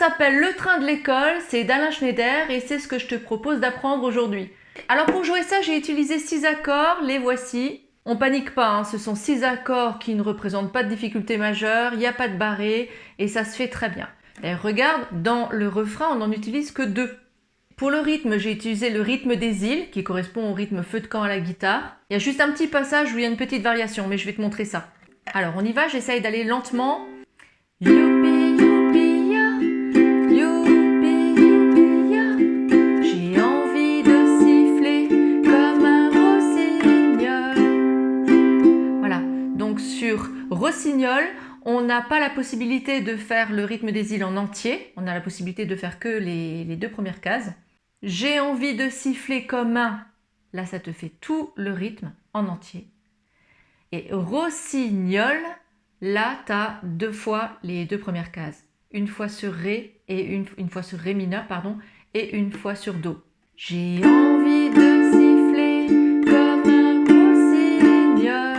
s'appelle Le train de l'école, c'est d'Alain Schneider et c'est ce que je te propose d'apprendre aujourd'hui. Alors pour jouer ça, j'ai utilisé 6 accords, les voici. On panique pas, hein, ce sont 6 accords qui ne représentent pas de difficulté majeure, il n'y a pas de barré et ça se fait très bien. Et regarde, dans le refrain, on n'en utilise que 2. Pour le rythme, j'ai utilisé le rythme des îles, qui correspond au rythme feu de camp à la guitare. Il y a juste un petit passage où il y a une petite variation, mais je vais te montrer ça. Alors on y va, j'essaye d'aller lentement. Youpi, youpi, ya, youpi, youpi, ya. J'ai envie de siffler comme un rossignol. Voilà, donc sur rossignol, on n'a pas la possibilité de faire le rythme des îles en entier. On a la possibilité de faire que les 2 premières cases. J'ai envie de siffler comme un. Là, ça te fait tout le rythme en entier. Et rossignol, là, tu as 2 fois les 2 premières cases. Une fois sur Ré et une fois sur Ré mineur, pardon, et une fois sur Do. J'ai envie de siffler comme un rossignol.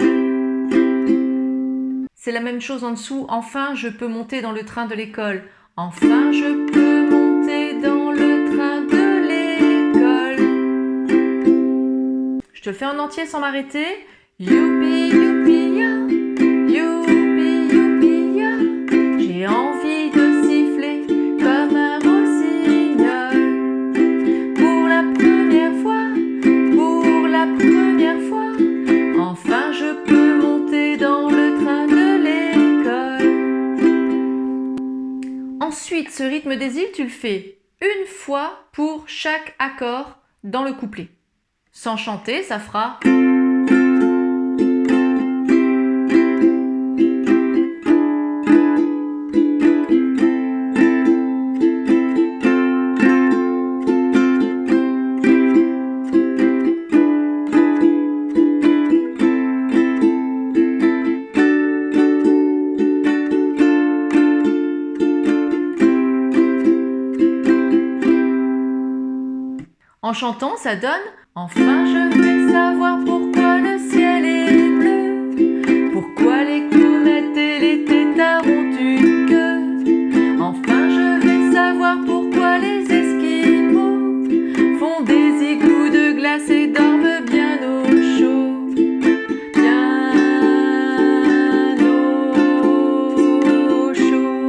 C'est la même chose en dessous. Enfin, je peux monter dans le train de l'école. Enfin, je peux monter dans le train de l'école. Je te le fais en entier sans m'arrêter. Youpi, youpi, ya, youpi, youpi, ya. J'ai envie de siffler comme un rossignol. Pour la première fois, enfin je peux monter dans le train de l'école. Ensuite, ce rythme des îles, tu le fais une fois pour chaque accord dans le couplet. Sans chanter, ça fera... En chantant, ça donne « Enfin je vais savoir pourquoi le ciel est bleu, pourquoi les comètes et les têtards ont une queue. Enfin je vais savoir pourquoi les esquimaux font des igloos de glace et dorment bien au chaud. Bien au chaud. »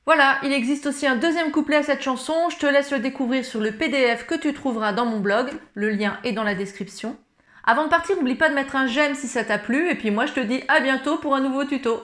Voilà, il existe aussi un deuxième couplet à cette chanson, je te laisse le découvrir sur le PDF que tu trouveras dans mon blog, le lien est dans la description. Avant de partir, n'oublie pas de mettre un j'aime si ça t'a plu, et puis moi je te dis à bientôt pour un nouveau tuto.